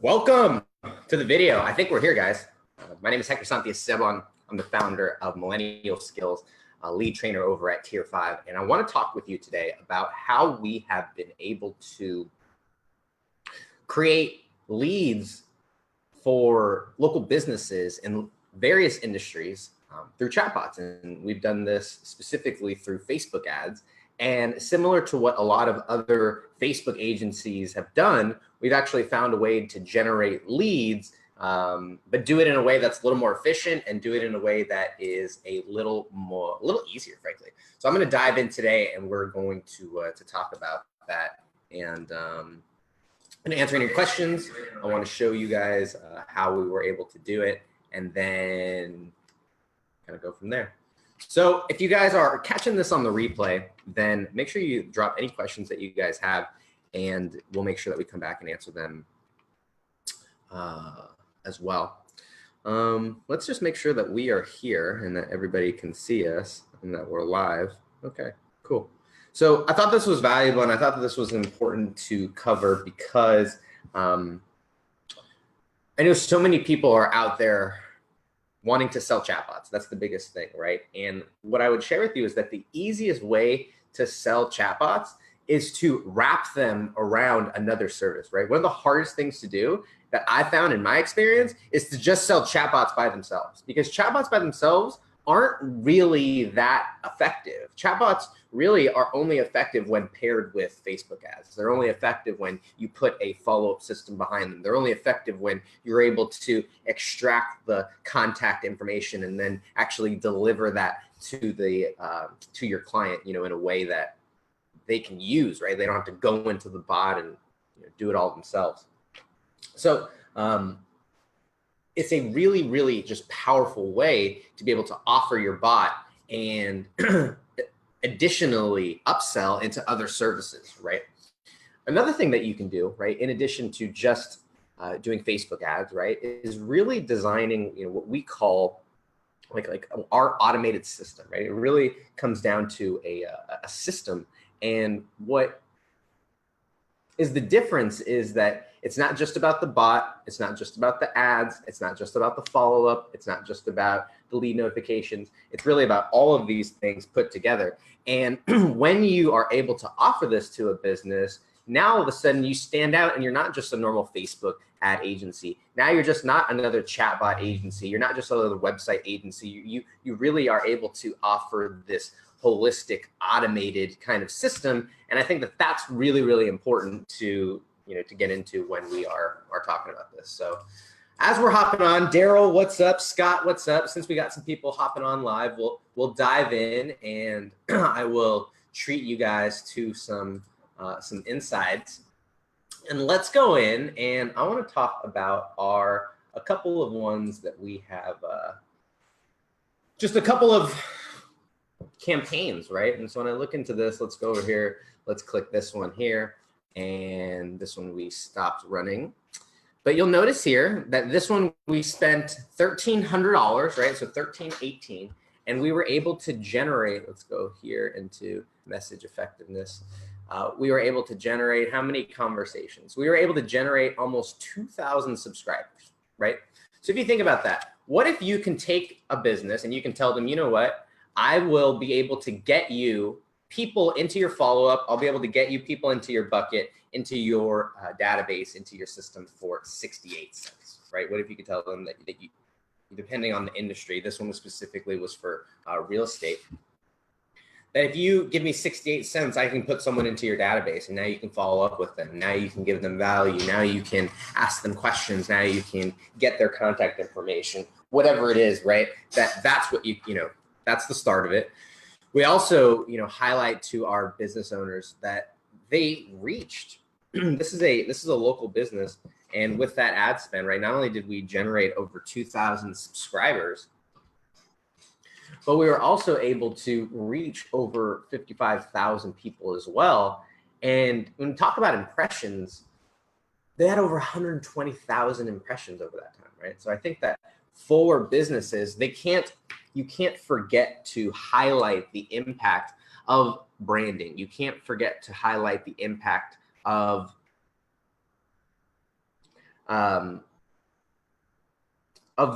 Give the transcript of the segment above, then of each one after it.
Welcome to the video. I think we're here, guys. My name is Hector Santiesteban. I'm the founder of Millennial Skills, a lead trainer over at Tier 5. And I want to talk with you today about how we have been able to create leads for local businesses in various industries through chatbots. And we've done this specifically through Facebook ads. And similar to what a lot of other Facebook agencies have done, we've actually found a way to generate leads, but do it in a way that's a little more efficient and do it in a way that is a little easier, frankly. So I'm going to dive in today, and we're going to talk about that. And answer any questions. I want to show you guys how we were able to do it, and then kind of go from there. So if you guys are catching this on the replay, then make sure you drop any questions that you guys have, and we'll make sure that we come back and answer them as well. Let's just make sure that we are here and that everybody can see us and that we're live. Okay, cool. So I thought this was valuable, and I thought that this was important to cover because I know so many people are out there wanting to sell chatbots. That's the biggest thing, right? And what I would share with you is that the easiest way to sell chatbots is to wrap them around another service, right? One of the hardest things to do that I found in my experience is to just sell chatbots by themselves, because chatbots by themselves aren't really that effective. Chatbots really are only effective when paired with Facebook ads. They're only effective when you put a follow-up system behind them. They're only effective when you're able to extract the contact information and then actually deliver that to the to your client, in a way that they can use, right? They don't have to go into the bot and do it all themselves. So it's a really, really just powerful way to be able to offer your bot and additionally upsell into other services, right? Another thing that you can do, right, in addition to just doing Facebook ads, right, is really designing, what we call like our automated system, right? It really comes down to a system, and what is the difference is that it's not just about the bot, it's not just about the ads, it's not just about the follow-up, it's not just about the lead notifications, it's really about all of these things put together. And when you are able to offer this to a business, now all of a sudden you stand out, and you're not just a normal Facebook ad agency. Now you're just not another chatbot agency, you're not just another website agency, you really are able to offer this holistic, automated kind of system. And I think that that's really, really important to get into when we are talking about this. So as we're hopping on, Daryl, what's up? Scott, what's up? Since we got some people hopping on live, we'll dive in, and I will treat you guys to some insights. And let's go in, and I want to talk about a couple of ones that we have, just a couple of campaigns, right? And so when I look into this, let's go over here, let's click this one here, and this one we stopped running. But you'll notice here that this one we spent $1,300, right? So $1,318, and we were able to generate, let's go here into message effectiveness. We were able to generate how many conversations? We were able to generate almost 2,000 subscribers, right? So if you think about that, what if you can take a business and you can tell them, you know what, I will be able to get you people into your follow-up. I'll be able to get you people into your bucket, into your database, into your system for 68 cents, right? What if you could tell them that you, depending on the industry, this one specifically was for real estate, that if you give me 68 cents, I can put someone into your database, and now you can follow up with them. Now you can give them value. Now you can ask them questions. Now you can get their contact information, whatever it is, right? That's what that's the start of it. We also, highlight to our business owners that they reached. This is a local business, and with that ad spend, right? Not only did we generate over 2,000 subscribers, but we were also able to reach over 55,000 people as well. And when we talk about impressions, they had over 120,000 impressions over that time, right? So I think that for businesses, you can't forget to highlight the impact of branding. You can't forget to highlight the impact of of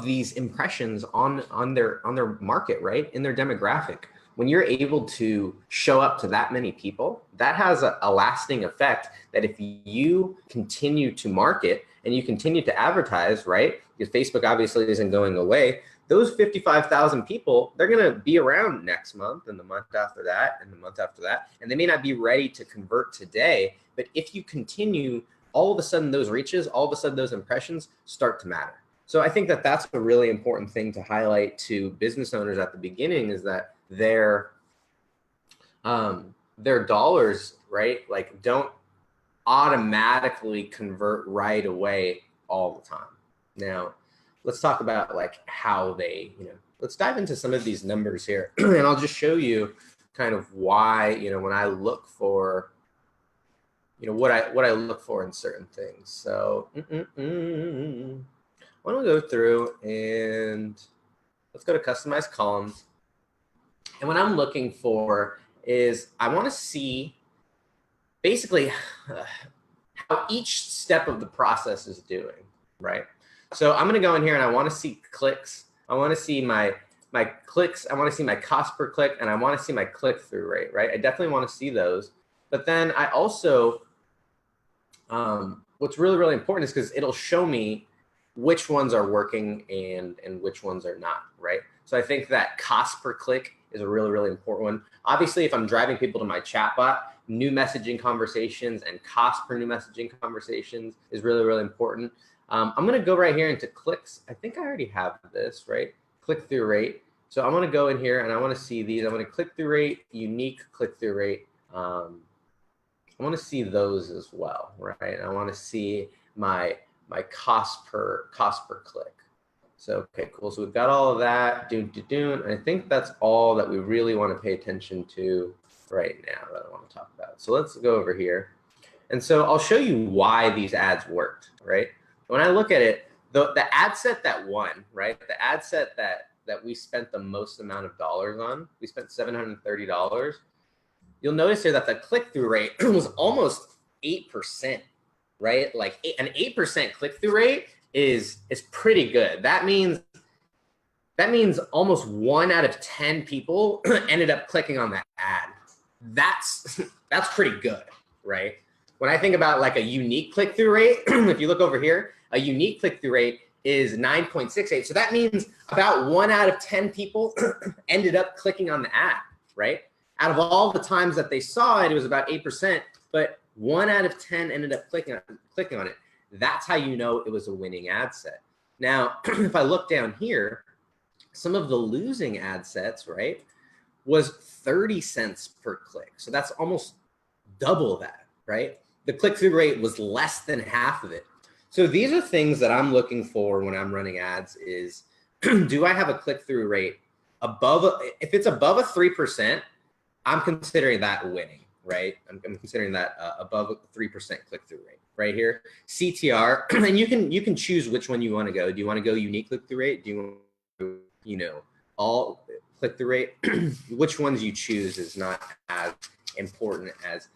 these impressions on their market, right? In their demographic. When you're able to show up to that many people, that has a lasting effect that if you continue to market and you continue to advertise, right? Because Facebook obviously isn't going away. Those 55,000 people, they're going to be around next month and the month after that and the month after that. And they may not be ready to convert today, but if you continue, all of a sudden those reaches, all of a sudden those impressions start to matter. So I think that that's a really important thing to highlight to business owners at the beginning, is that their dollars, right, like don't automatically convert right away all the time. Now, let's talk about like how they, let's dive into some of these numbers here. And I'll just show you kind of why, when I look for, what I look for in certain things. So why don't we go through and let's go to customize columns. And what I'm looking for is I want to see basically how each step of the process is doing, right? So I'm going to go in here and I want to see clicks. I want to see my clicks. I want to see my cost per click, and I want to see my click-through rate, right? I definitely want to see those. But then I also, what's really, really important is because it'll show me which ones are working and which ones are not, right? So I think that cost per click is a really, really important one. Obviously, if I'm driving people to my chatbot, new messaging conversations and cost per new messaging conversations is really, really important. I'm going to go right here into clicks. I think I already have this, right? Click-through rate. So I'm going to go in here and I want to see these. I'm going to click-through rate, unique click-through rate. I want to see those as well, right? I want to see my cost per click. So, okay, cool. So we've got all of that. And I think that's all that we really want to pay attention to right now that I want to talk about. So let's go over here. And so I'll show you why these ads worked, right? When I look at it, the ad set that won, right? The ad set that we spent the most amount of dollars on, we spent $730. You'll notice here that the click-through rate was almost 8%, right? Like an 8% click-through rate is pretty good. That means almost 1 out of 10 people ended up clicking on that ad. That's pretty good, right? When I think about like a unique click-through rate, if you look over here, a unique click-through rate is 9.68. So that means about 1 out of 10 people ended up clicking on the ad, right? Out of all the times that they saw it, it was about 8%, but 1 out of 10 ended up clicking on it. That's how you know it was a winning ad set. Now, if I look down here, some of the losing ad sets, right, was 30 cents per click. So that's almost double that, right? The click-through rate was less than half of it. So these are things that I'm looking for when I'm running ads is, do I have a click-through rate above, if it's above a 3%, I'm considering that winning, right? I'm considering that above a 3% click-through rate right here. CTR, and you can choose which one you want to go. Do you want to go unique click-through rate? Do you want to, all click-through rate? Which ones you choose is not as important as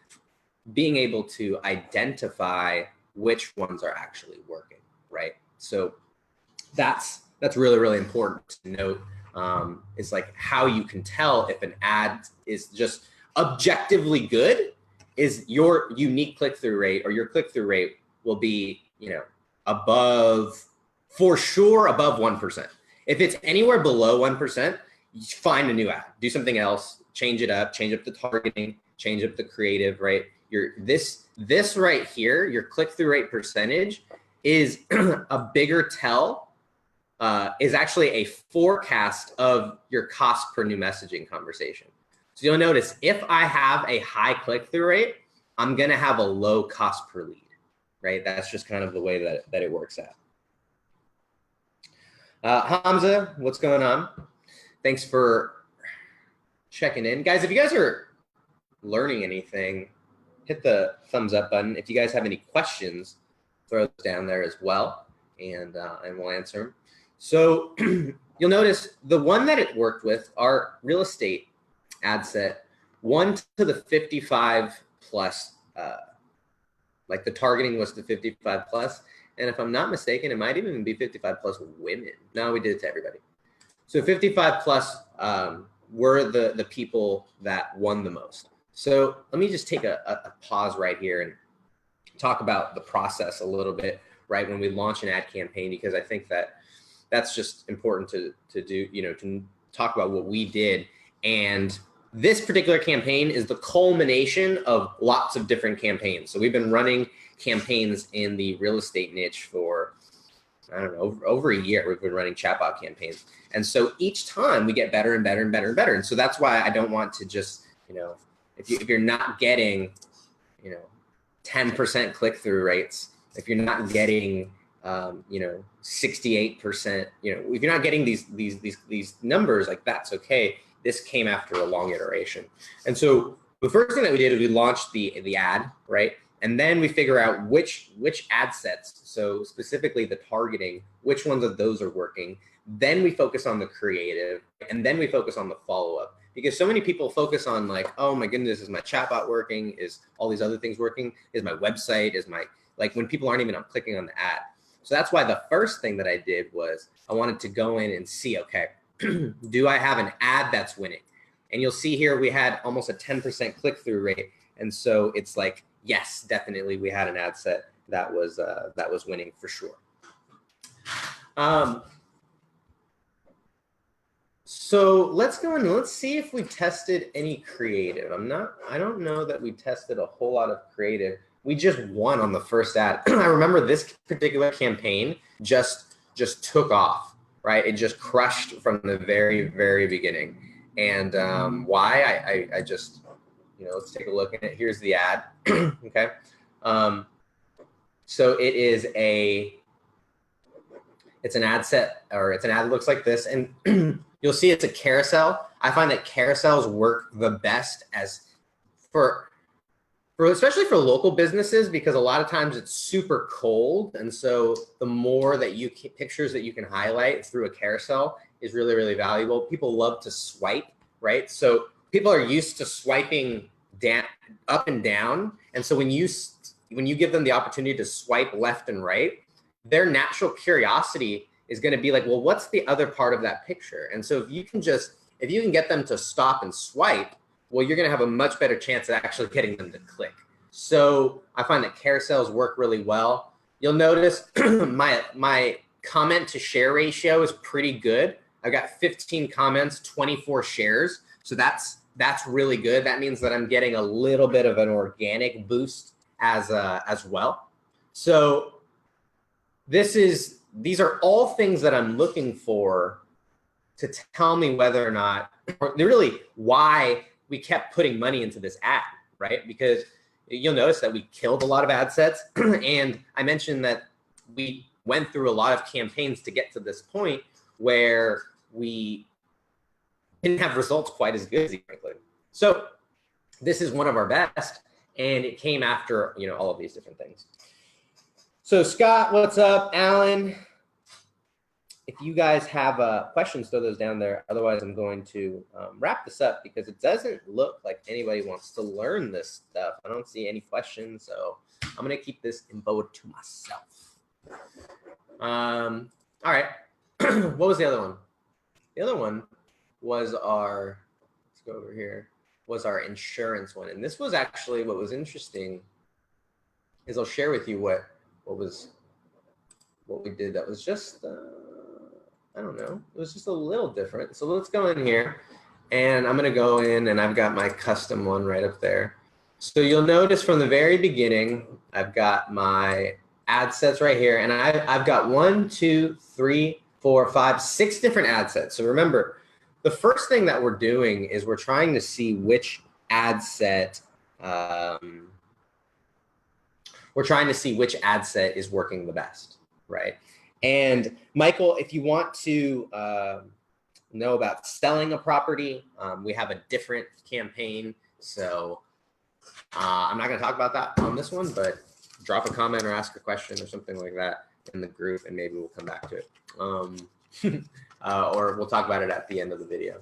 being able to identify which ones are actually working, right? So that's really, really important to note. It's like how you can tell if an ad is just objectively good is your unique click-through rate, or your click-through rate will be, above, for sure, above 1%. If it's anywhere below 1%, you find a new ad, do something else, change it up, change up the targeting, change up the creative, right? This right here, your click-through rate percentage is a bigger tell, is actually a forecast of your cost per new messaging conversation. So you'll notice if I have a high click-through rate, I'm going to have a low cost per lead, right? That's just kind of the way that it works out. Hamza, what's going on? Thanks for checking in. Guys, if you guys are learning anything, hit the thumbs up button. If you guys have any questions, throw those down there as well, and we'll answer them. So you'll notice the one that it worked with, our real estate ad set, 1 to the 55 plus, like the targeting was the 55 plus. And if I'm not mistaken, it might even be 55 plus women. No, we did it to everybody. So 55 plus were the people that won the most. So let me just take a pause right here and talk about the process a little bit, right, when we launch an ad campaign, because I think that that's just important to do, to talk about what we did. And this particular campaign is the culmination of lots of different campaigns. So we've been running campaigns in the real estate niche for, I don't know, over a year. We've been running chatbot campaigns. And so each time we get better and better and better and better. And so that's why I don't want to just, if you're not getting, 10% click-through rates, if you're not getting, 68%, if you're not getting these numbers, like, that's okay. This came after a long iteration. And so the first thing that we did is we launched the ad, right? And then we figure out which ad sets, so specifically the targeting, which ones of those are working. Then we focus on the creative, and then we focus on the follow-up. Because so many people focus on, like, oh my goodness, is my chatbot working? Is all these other things working? Is my website, like, when people aren't even clicking on the ad. So that's why the first thing that I did was I wanted to go in and see, okay, do I have an ad that's winning? And you'll see here we had almost a 10% click-through rate. And so it's like, yes, definitely we had an ad set that was winning for sure. So let's go in and let's see if we tested any creative. I don't know that we tested a whole lot of creative. We just won on the first ad. I remember this particular campaign just took off, right? It just crushed from the very, very beginning. And why? I just, let's take a look at it. Here's the ad, okay? So it's an ad set, or it's an ad that looks like this. And you'll see it's a carousel. I find that carousels work the best especially for local businesses, because a lot of times it's super cold. And so the more that pictures that you can highlight through a carousel is really, really valuable. People love to swipe, right? So people are used to swiping down, up and down. And so when you give them the opportunity to swipe left and right, their natural curiosity is going to be like, well, what's the other part of that picture? And so if you can get them to stop and swipe, well, you're going to have a much better chance at actually getting them to click. So I find that carousels work really well. You'll notice my comment to share ratio is pretty good. I've got 15 comments, 24 shares. So that's really good. That means that I'm getting a little bit of an organic boost as well. So these are all things that I'm looking for to tell me whether or not, or really why we kept putting money into this ad, right? Because you'll notice that we killed a lot of ad sets. And I mentioned that we went through a lot of campaigns to get to this point where we didn't have results quite as good as frankly. So this is one of our best, and it came after, all of these different things. So Scott, what's up? Alan, if you guys have questions, throw those down there. Otherwise, I'm going to wrap this up because it doesn't look like anybody wants to learn this stuff. I don't see any questions, so I'm going to keep this info to myself. All right. What was the other one? The other one was let's go over here, was our insurance one. And this was actually, what was interesting is I'll share with you what we did that was just, I don't know, it was just a little different. So let's go in here, and I'm going to go in, and I've got my custom one right up there. So you'll notice from the very beginning, I've got my ad sets right here, and I've got 1, 2, 3, 4, 5, 6 different ad sets. So remember, the first thing that we're doing is we're trying to see which ad set is working the best, right? And Michael, if you want to know about selling a property, we have a different campaign. So I'm not going to talk about that on this one, but drop a comment or ask a question or something like that in the group, and maybe we'll come back to it. Or we'll talk about it at the end of the video.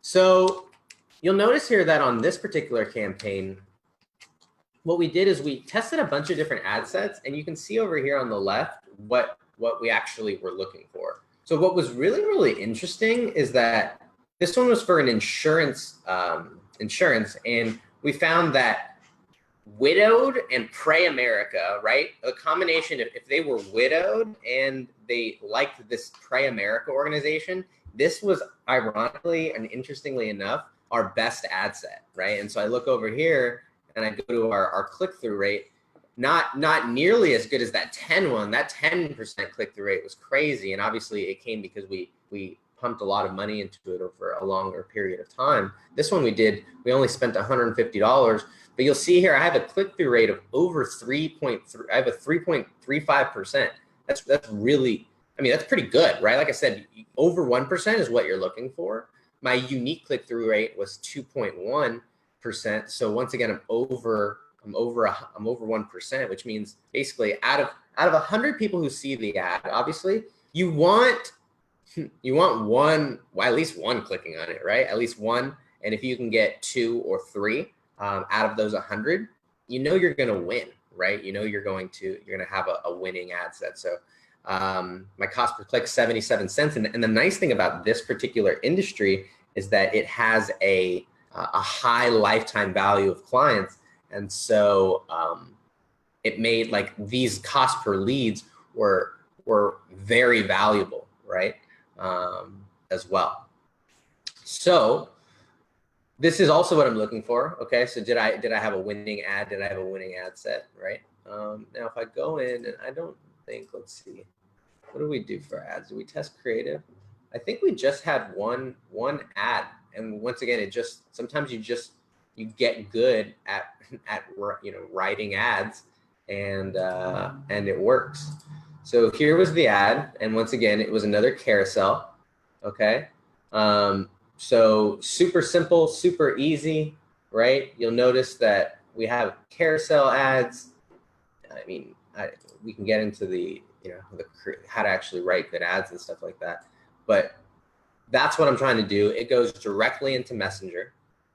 So you'll notice here that on this particular campaign, what we did is we tested a bunch of different ad sets, and you can see over here on the left what we actually were looking for. So what was really, really interesting is that this one was for an insurance, and we found that widowed and Pray-America, right? A combination of if they were widowed and they liked this Pray-America organization, this was ironically and interestingly enough, our best ad set, right? And so I look over here and I go to our click-through rate, not nearly as good as that 10 one. That 10% click-through rate was crazy. And obviously it came because we pumped a lot of money into it over a longer period of time. This one we only spent $150, but you'll see here, I have a click-through rate of over 3.3, I have a 3.35%. That's really, I mean, that's pretty good, right? Like I said, over 1% is what you're looking for. My unique click-through rate was 2.1%. So once again, I'm over 1%, which means basically out of 100 people who see the ad, obviously you want one, well, at least one clicking on it, right? At least one. And if you can get 2 or 3 out of those 100, you know you're going to win, right? You know you're going to have a winning ad set. So my cost per click, 77 cents. And the nice thing about this particular industry is that it has a high lifetime value of clients. And so it made like these cost per leads were very valuable, right? As well. So this is also what I'm looking for. Okay, so did I have a winning ad? Did I have a winning ad set, right? Now if I go in, and I don't think, let's see, what do we do for ads? Do we test creative? I think we just had one ad, and once again, it just sometimes you get good at writing ads, and it works. So here was the ad, and once again, it was another carousel. Okay, so super simple, super easy, right? You'll notice that we have carousel ads. I mean, we can get into the how to actually write good ads and stuff like that, but that's what I'm trying to do. It goes directly into Messenger,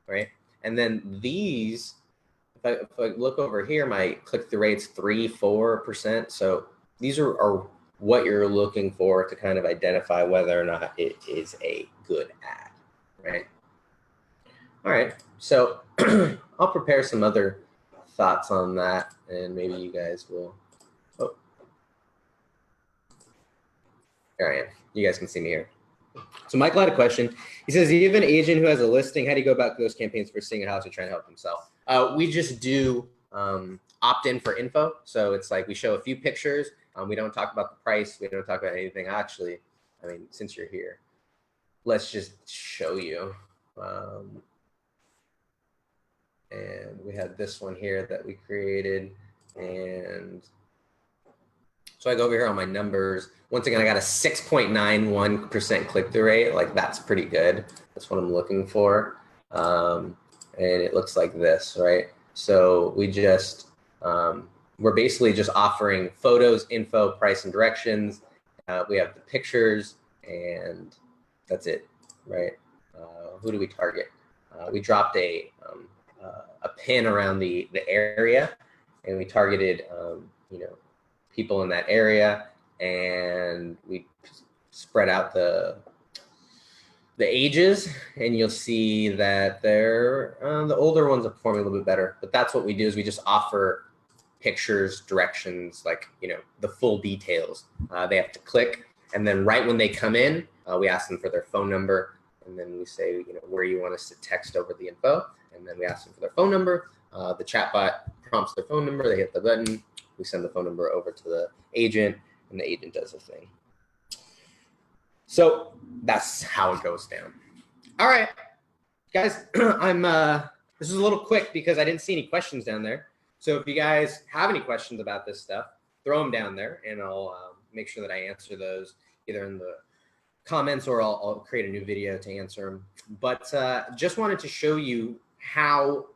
right? And then these, if I look over here, my click-through rate's 3-4%. So these are what you're looking for to kind of identify whether or not it is a good ad, right? All right, so I'll prepare some other thoughts on that, and maybe you guys will. Oh, here I am. You guys can see me here. So Michael had a question. He says, do you have an agent who has a listing? How do you go about those campaigns for seeing a house or trying to help them sell? We just do opt-in for info. So it's like we show a few pictures. We don't talk about the price. We don't talk about anything. Actually, I mean, since you're here, let's just show you. And we had this one here that we created. And so I go over here on my numbers. Once again, I got a 6.91% click-through rate. Like, that's pretty good. That's what I'm looking for. And it looks like this, right? So we just, we're basically just offering photos, info, price, and directions. We have the pictures, and that's it, right? Who do we target? We dropped a pin around the area, and we targeted, people in that area, and we spread out the ages, and you'll see that they're the older ones are performing a little bit better. But that's what we do, is we just offer pictures, directions, like the full details. They have to click, and then right when they come in, we ask them for their phone number, and then we say where you want us to text over the info, and then we ask them for their phone number. The chatbot prompts their phone number. They hit the button. We send the phone number over to the agent, and the agent does the thing. So that's how it goes down. All right, guys, this is a little quick because I didn't see any questions down there. So if you guys have any questions about this stuff, throw them down there, and I'll make sure that I answer those either in the comments, or I'll create a new video to answer them. But just wanted to show you how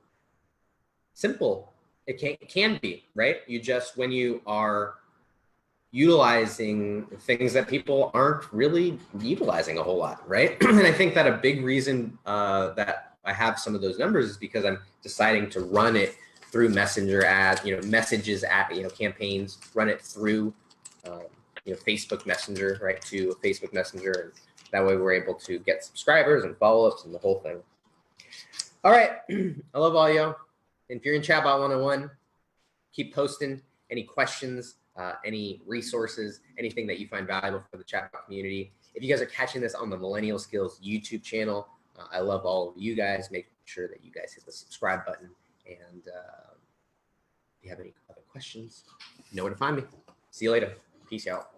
simple it can be, right? You just, when you are utilizing things that people aren't really utilizing a whole lot, right? And I think that a big reason that I have some of those numbers is because I'm deciding to run it through Messenger ads, messages at, campaigns, run it through, Facebook Messenger, right, to Facebook Messenger. And that way we're able to get subscribers and follow-ups and the whole thing. All right. I love all y'all. If you're in Chatbot 101, keep posting any questions, any resources, anything that you find valuable for the Chatbot community. If you guys are catching this on the Millennial Skills YouTube channel, I love all of you guys. Make sure that you guys hit the subscribe button. And if you have any other questions, you know where to find me. See you later. Peace out.